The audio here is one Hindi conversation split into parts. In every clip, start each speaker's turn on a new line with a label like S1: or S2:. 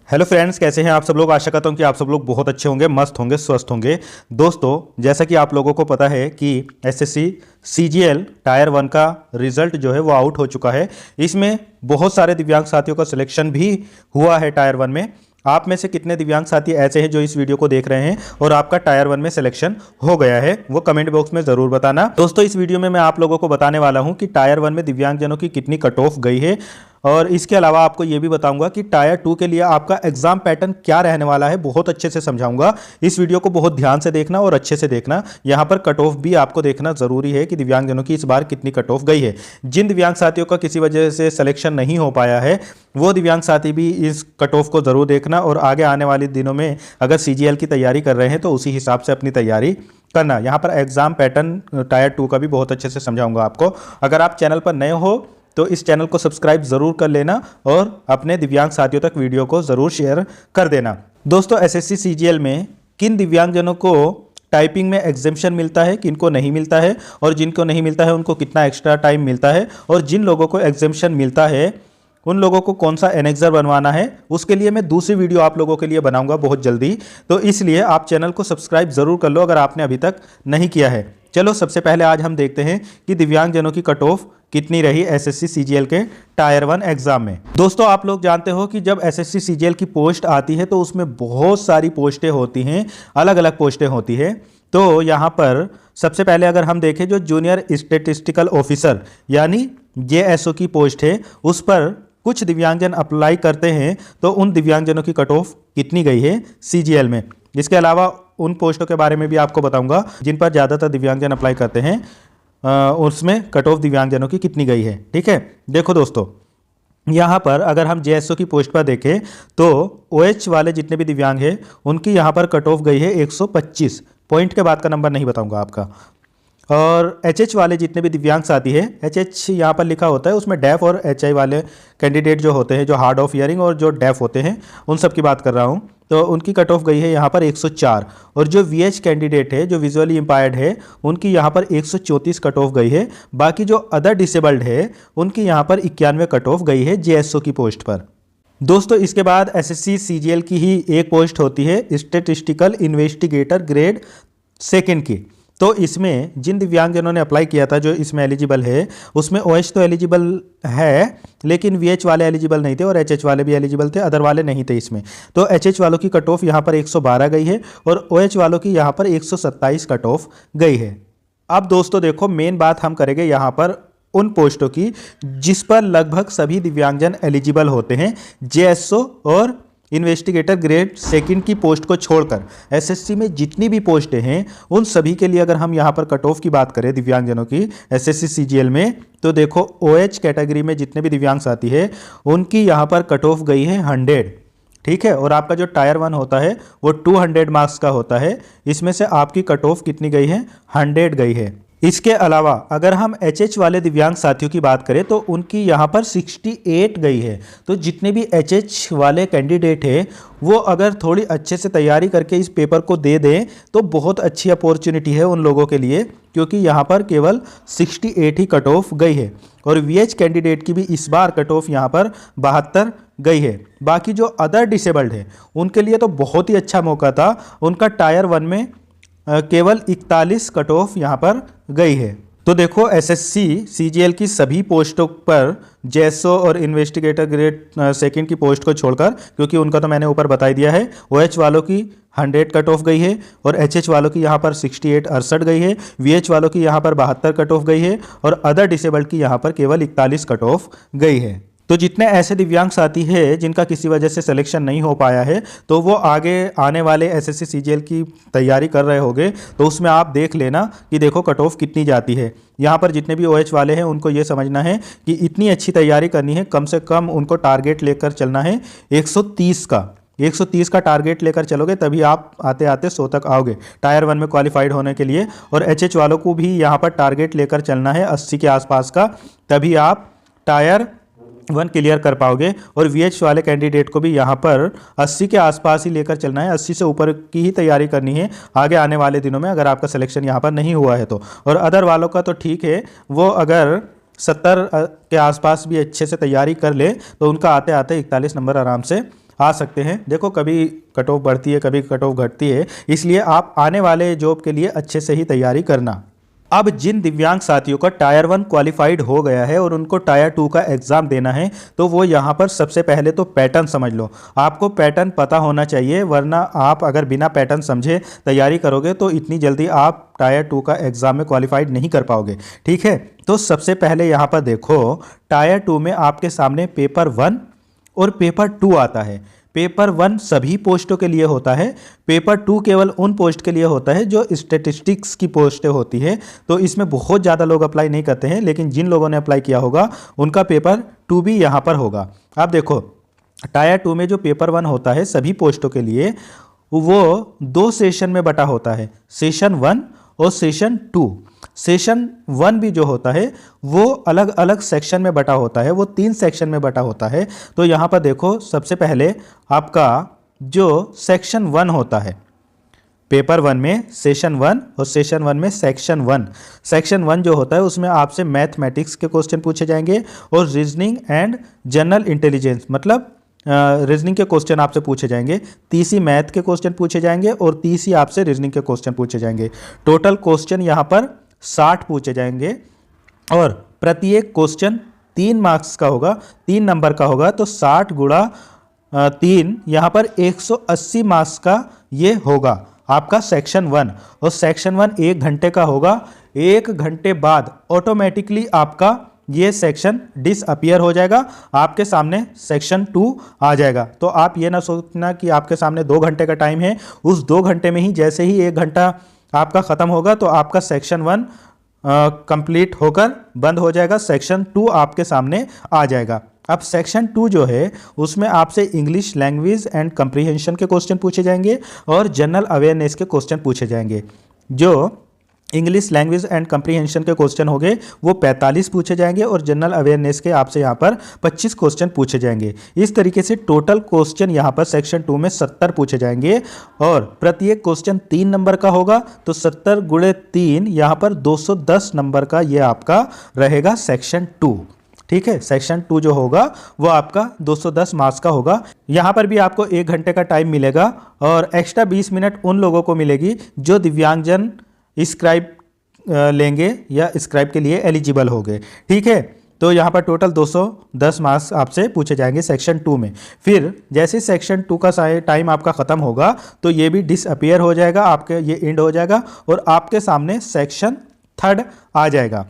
S1: हेलो फ्रेंड्स, कैसे हैं आप सब लोग। आशा करता हूं कि आप सब लोग बहुत अच्छे होंगे, मस्त होंगे, स्वस्थ होंगे। दोस्तों, जैसा कि आप लोगों को पता है कि एसएससी सीजीएल टायर 1 का रिजल्ट जो है वो आउट हो चुका है। इसमें बहुत सारे दिव्यांग साथियों का सिलेक्शन भी हुआ है टायर 1 में। आप में से कितने दिव्यांग साथी ऐसे हैं जो इस वीडियो को देख रहे हैं और आपका टायर 1 में सिलेक्शन हो गया है, वो कमेंट बॉक्स में जरूर बताना। दोस्तों, इस वीडियो में मैं आप लोगों को बताने वाला हूं कि टायर 1 में दिव्यांगजनों की कितनी कट ऑफ गई है, और इसके अलावा आपको यह भी बताऊंगा कि टायर 2 के लिए आपका एग्जाम पैटर्न क्या रहने वाला है। बहुत अच्छे से समझाऊंगा। इस वीडियो को बहुत ध्यान से देखना और अच्छे से देखना। यहां पर कट ऑफ भी आपको देखना जरूरी है कि दिव्यांगजनों की इस बार कितनी कट ऑफ गई है। जिन दिव्यांग साथियों का किसी वजह से सिलेक्शन नहीं हो पाया है, वो दिव्यांग साथी भी इस कट ऑफ को जरूर देखना, और आगे आने वाले दिनों में अगर सीजीएल की तैयारी कर रहे हैं तो उसी हिसाब से अपनी तैयारी करना। यहां पर एग्जाम पैटर्न टायर 2 का भी बहुत अच्छे से समझाऊंगा आपको। अगर आप चैनल पर नए हो तो इस चैनल को सब्सक्राइब जरूर कर लेना और अपने दिव्यांग साथियों तक वीडियो को जरूर शेयर कर देना। दोस्तों, एसएससी सीजीएल में किन दिव्यांगजनों को टाइपिंग में एग्जेम्पशन मिलता है, किनको नहीं मिलता है, और जिनको नहीं मिलता है उनको कितना एक्स्ट्रा टाइम मिलता है, और जिन लोगों को एग्जेम्पशन मिलता है उन लोगों को कौन सा एनेक्सर बनवाना है, उसके लिए मैं दूसरी वीडियो आप लोगों के लिए बनाऊंगा बहुत जल्दी। तो इसलिए आप चैनल को सब्सक्राइब जरूर कर लो अगर आपने अभी तक नहीं किया है। चलो, सबसे पहले आज हम देखते हैं कि दिव्यांगजनों की कट ऑफ कितनी रही एसएससी सीजीएल के टायर 1 एग्जाम में। दोस्तों, आप लोग जानते हो कि जब एसएससी सीजीएल की पोस्ट आती है तो उसमें बहुत सारी पोस्टें होती हैं, अलग अलग पोस्टें होती हैं। तो यहाँ पर सबसे पहले अगर हम देखें, जो जूनियर स्टैटिस्टिकल ऑफिसर यानी जेएसओ की पोस्ट है, उस पर कुछ दिव्यांगजन अप्लाई करते हैं, तो उन दिव्यांगजनों की कट ऑफ कितनी गई है सीजीएल में। इसके अलावा उन पोस्टों के बारे में भी आपको बताऊंगा जिन पर ज़्यादातर दिव्यांगजन अप्लाई करते हैं, उसमें कट ऑफ दिव्यांगजनों की कितनी गई है। ठीक है, देखो दोस्तों, यहाँ पर अगर हम जेएसओ की पोस्ट पर देखें तो ओएच वाले जितने भी दिव्यांग हैं उनकी यहाँ पर कट ऑफ गई है 125 पॉइंट। के बाद का नंबर नहीं बताऊंगा आपका। और एचएच वाले जितने भी दिव्यांग साथी है, एचएच यहाँ पर लिखा होता है, उसमें डेफ और एचआई वाले कैंडिडेट जो होते हैं, जो हार्ड ऑफ हियरिंग और जो डेफ होते हैं, उन सब की बात कर रहा हूँ। तो उनकी कट ऑफ गई है यहाँ पर 104, और जो वीएच कैंडिडेट है, जो विजुअली इम्पायर्ड है, उनकी यहाँ पर 134 कट ऑफ गई है। बाकी जो अदर डिसेबल्ड है उनकी यहाँ पर 91 कट ऑफ गई है जेएसओ की पोस्ट पर। दोस्तों, इसके बाद एसएससी सीजीएल की ही एक पोस्ट होती है स्टैटिस्टिकल इन्वेस्टिगेटर ग्रेड 2 की। तो इसमें जिन दिव्यांगजनों ने अप्लाई किया था, जो इसमें एलिजिबल है, उसमें ओएच तो एलिजिबल है लेकिन वीएच वाले एलिजिबल नहीं थे, और एचएच वाले भी एलिजिबल थे, अदर वाले नहीं थे इसमें। तो एचएच वालों की कट ऑफ यहाँ पर 112 गई है और ओएच वालों की यहाँ पर 127 कट ऑफ गई है। अब दोस्तों देखो, मेन बात हम करेंगे यहाँ पर उन पोस्टों की जिस पर लगभग सभी दिव्यांगजन एलिजिबल होते हैं। जेएसओ और इन्वेस्टिगेटर ग्रेड 2 की पोस्ट को छोड़कर एसएससी में जितनी भी पोस्टें हैं उन सभी के लिए अगर हम यहाँ पर कट ऑफ की बात करें दिव्यांगजनों की एसएससी सीजीएल में, तो देखो ओएच कैटेगरी में जितने भी दिव्यांग साथी है उनकी यहाँ पर कट ऑफ गई है 100। ठीक है, और आपका जो टायर 1 होता है वो 200 मार्क्स का होता है। इसमें से आपकी कट ऑफ कितनी गई है? 100 गई है। इसके अलावा अगर हम एचएच वाले दिव्यांग साथियों की बात करें तो उनकी यहाँ पर 68 गई है। तो जितने भी एचएच वाले कैंडिडेट हैं वो अगर थोड़ी अच्छे से तैयारी करके इस पेपर को दे दें तो बहुत अच्छी अपॉर्चुनिटी है उन लोगों के लिए, क्योंकि यहाँ पर केवल 68 ही कट ऑफ गई है। और वीएच कैंडिडेट की भी इस बार कट ऑफ यहाँ पर 72 गई है। बाकी जो अदर डिसेबल्ड है उनके लिए तो बहुत ही अच्छा मौका था, उनका टायर 1 में केवल 41 कट ऑफ यहाँ पर गई है। तो देखो, एसएससी सीजीएल की सभी पोस्टों पर जेएसओ और इन्वेस्टिगेटर ग्रेड 2 की पोस्ट को छोड़कर, क्योंकि उनका तो मैंने ऊपर बता ही दिया है, ओएच वालों की 100 कट ऑफ गई है, और एचएच वालों की यहाँ पर 68 गई है, वीएच वालों की यहाँ पर 72 कट ऑफ गई है, और अदर डिसेबल्ड की यहाँ पर केवल 41 कट ऑफ गई है। तो जितने ऐसे दिव्यांग साथी हैं जिनका किसी वजह से सिलेक्शन नहीं हो पाया है, तो वो आगे आने वाले एसएससी सीजीएल की तैयारी कर रहे होंगे, तो उसमें आप देख लेना कि देखो कट ऑफ कितनी जाती है। यहाँ पर जितने भी ओएच वाले हैं उनको ये समझना है कि इतनी अच्छी तैयारी करनी है, कम से कम उनको टारगेट लेकर चलना है 130 का। 130 का टारगेट लेकर चलोगे तभी आप आते आते 100 तक आओगे टायर 1 में क्वालिफाइड होने के लिए। और एचएच वालों को भी यहाँ पर टारगेट लेकर चलना है 80 के आसपास का, तभी आप टायर 1 क्लियर कर पाओगे। और वीएच वाले कैंडिडेट को भी यहाँ पर 80 के आसपास ही लेकर चलना है, 80 से ऊपर की ही तैयारी करनी है आगे आने वाले दिनों में, अगर आपका सिलेक्शन यहाँ पर नहीं हुआ है तो। और अदर वालों का तो ठीक है, वो अगर 70 के आसपास भी अच्छे से तैयारी कर ले तो उनका आते आते 41 नंबर आराम से आ सकते हैं। देखो कभी कट ऑफ बढ़ती है, कभी कट ऑफ घटती है, इसलिए आप आने वाले जॉब के लिए अच्छे से ही तैयारी करना। अब जिन दिव्यांग साथियों का टायर 1 क्वालिफाइड हो गया है और उनको टायर 2 का एग्ज़ाम देना है, तो वो यहाँ पर सबसे पहले तो पैटर्न समझ लो। आपको पैटर्न पता होना चाहिए, वरना आप अगर बिना पैटर्न समझे तैयारी करोगे तो इतनी जल्दी आप टायर 2 का एग्ज़ाम में क्वालिफाइड नहीं कर पाओगे। ठीक है, तो सबसे पहले यहाँ पर देखो, टायर 2 में आपके सामने पेपर 1 और पेपर 2 आता है। पेपर 1 सभी पोस्टों के लिए होता है, पेपर 2 केवल उन पोस्ट के लिए होता है जो स्टैटिस्टिक्स की पोस्टें होती है। तो इसमें बहुत ज़्यादा लोग अप्लाई नहीं करते हैं, लेकिन जिन लोगों ने अप्लाई किया होगा उनका पेपर 2 भी यहाँ पर होगा। अब देखो, टायर 2 में जो पेपर 1 होता है सभी पोस्टों के लिए, वो 2 सेशन में बटा होता है, सेशन 1 और सेशन 2। सेशन 1 भी जो होता है वो अलग अलग सेक्शन में बटा होता है, वो 3 सेक्शन में बटा होता है। तो यहाँ पर देखो, सबसे पहले आपका जो सेक्शन 1 होता है, पेपर 1 में सेशन 1 और सेशन 1 में सेक्शन 1। सेक्शन 1 जो होता है उसमें आपसे मैथमेटिक्स के क्वेश्चन पूछे जाएंगे और रीजनिंग एंड जनरल इंटेलिजेंस, मतलब रीजनिंग के क्वेश्चन आपसे पूछे जाएंगे। 30 ही मैथ के क्वेश्चन पूछे जाएंगे और 30 ही आपसे रीजनिंग के क्वेश्चन पूछे जाएंगे। टोटल क्वेश्चन यहाँ पर 60 पूछे जाएंगे और प्रत्येक क्वेश्चन 3 मार्क्स का होगा, 3 नंबर का होगा। तो 60 गुणा 3 यहाँ पर 180 मार्क्स का ये होगा आपका सेक्शन 1। और सेक्शन 1 1 घंटे का होगा। 1 घंटे बाद ऑटोमेटिकली आपका ये सेक्शन डिसअपियर हो जाएगा, आपके सामने सेक्शन 2 आ जाएगा। तो आप ये ना सोचना कि आपके सामने 2 घंटे का टाइम है, उस 2 घंटे में ही जैसे ही 1 घंटा आपका ख़त्म होगा तो आपका सेक्शन 1 कंप्लीट होकर बंद हो जाएगा, सेक्शन 2 आपके सामने आ जाएगा। अब सेक्शन 2 जो है उसमें आपसे इंग्लिश लैंग्वेज एंड कंप्रीहेंशन के क्वेश्चन पूछे जाएंगे और जनरल अवेयरनेस के क्वेश्चन पूछे जाएंगे। जो इंग्लिश लैंग्वेज एंड कंप्रीहेंशन के क्वेश्चन हो गए वो 45 पूछे जाएंगे और जनरल अवेयरनेस के आपसे यहाँ पर 25 क्वेश्चन पूछे जाएंगे। इस तरीके से टोटल क्वेश्चन यहाँ पर सेक्शन 2 में 70 पूछे जाएंगे और प्रत्येक क्वेश्चन 3 नंबर का होगा। तो 70 गुणे 3 यहाँ पर 210 नंबर का ये आपका रहेगा सेक्शन 2। ठीक है, सेक्शन 2 जो होगा वो आपका 210 मार्क्स का होगा। यहाँ पर भी आपको 1 घंटे का टाइम मिलेगा और एक्स्ट्रा 20 मिनट उन लोगों को मिलेगी जो दिव्यांगजन स्क्राइब लेंगे या स्क्राइब के लिए एलिजिबल हो गए। ठीक है, तो यहाँ पर टोटल 210 मार्क्स आपसे पूछे जाएंगे सेक्शन 2 में। फिर जैसे सेक्शन 2 का टाइम आपका ख़त्म होगा तो ये भी डिसअपियर हो जाएगा, आपके ये एंड हो जाएगा और आपके सामने सेक्शन 3 आ जाएगा।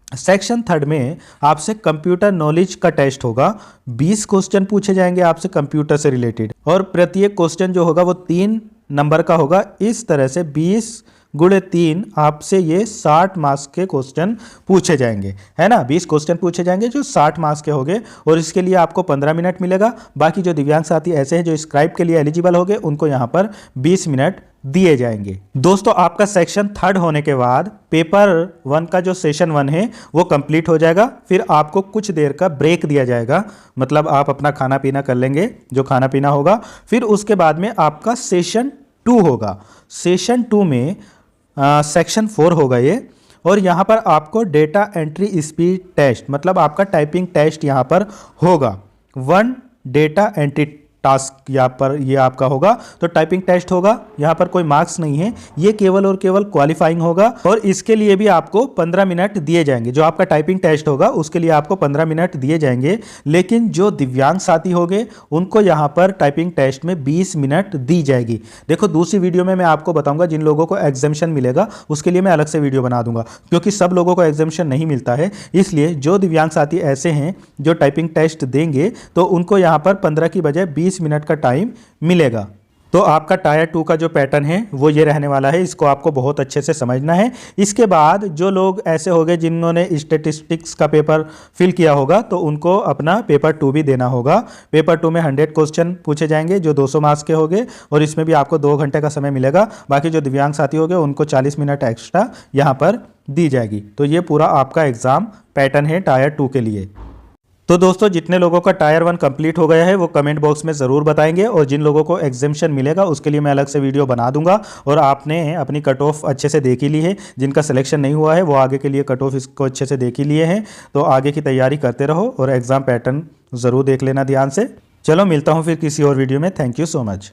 S1: सेक्शन 3 में आपसे कंप्यूटर नॉलेज का टेस्ट होगा। 20 क्वेश्चन पूछे जाएंगे आपसे कंप्यूटर से रिलेटेड और प्रत्येक क्वेश्चन जो होगा वो 3 नंबर का होगा। इस तरह से 20 गुणे 3 आपसे ये 60 मार्क्स के क्वेश्चन पूछे जाएंगे, है ना। 20 क्वेश्चन पूछे जाएंगे जो 60 मार्क्स के होंगे और इसके लिए आपको 15 मिनट मिलेगा। बाकी जो दिव्यांग साथी ऐसे हैं जो स्क्राइब के लिए एलिजिबल हो गए उनको यहाँ पर 20 मिनट दिए जाएंगे। दोस्तों, आपका सेक्शन 3 होने के बाद पेपर 1 का जो सेशन 1 है वो कंप्लीट हो जाएगा। फिर आपको कुछ देर का ब्रेक दिया जाएगा, मतलब आप अपना खाना पीना कर लेंगे जो खाना पीना होगा। फिर उसके बाद में आपका सेशन 2 होगा। सेशन 2 में सेक्शन 4 होगा ये और यहाँ पर आपको डेटा एंट्री स्पीड टेस्ट, मतलब आपका टाइपिंग टेस्ट यहाँ पर होगा। 1 डेटा एंट्री टास्क यहाँ पर ये आपका होगा। तो टाइपिंग टेस्ट होगा, यहाँ पर कोई मार्क्स नहीं है, ये केवल और केवल क्वालिफाइंग होगा और इसके लिए भी आपको 15 मिनट दिए जाएंगे। जो आपका टाइपिंग टेस्ट होगा उसके लिए आपको 15 मिनट दिए जाएंगे। लेकिन जो दिव्यांग साथी होंगे उनको यहाँ पर टाइपिंग टेस्ट में 20 मिनट दी जाएगी। देखो, दूसरी वीडियो में मैं आपको बताऊंगा जिन लोगों को एग्जामिशन मिलेगा उसके लिए मैं अलग से वीडियो बना दूंगा, क्योंकि सब लोगों को एग्जामिशन नहीं मिलता है। इसलिए जो दिव्यांग साथी ऐसे हैं जो टाइपिंग टेस्ट देंगे तो उनको यहाँ पर 15 की बजाय 20 मिनट का टाइम मिलेगा। तो आपका टायर 2 का जो पैटर्न है वो ये रहने वाला है, इसको आपको बहुत अच्छे से समझना है। इसके बाद जो लोग ऐसे हो गए जिन्होंने स्टैटिस्टिक्स का पेपर फिल किया होगा तो उनको अपना पेपर 2 भी देना होगा। पेपर 2 में 100 क्वेश्चन पूछे जाएंगे जो 200 मार्क्स के होंगे और इसमें भी आपको 2 घंटे का समय मिलेगा। बाकी जो दिव्यांग साथी होंगे उनको 40 मिनट एक्स्ट्रा यहाँ पर दी जाएगी। तो ये पूरा आपका एग्ज़ाम पैटर्न है टायर 2 के लिए। तो दोस्तों, जितने लोगों का टायर 1 कंप्लीट हो गया है वो कमेंट बॉक्स में ज़रूर बताएंगे और जिन लोगों को एग्जामिशन मिलेगा उसके लिए मैं अलग से वीडियो बना दूंगा। और आपने अपनी कट ऑफ अच्छे से देख ही ली है, जिनका सिलेक्शन नहीं हुआ है वो आगे के लिए कट ऑफ इसको अच्छे से देख ही लिए हैं। तो आगे की तैयारी करते रहो और एग्ज़ाम पैटर्न ज़रूर देख लेना ध्यान से। चलो मिलता हूँ फिर किसी और वीडियो में। Thank you so much.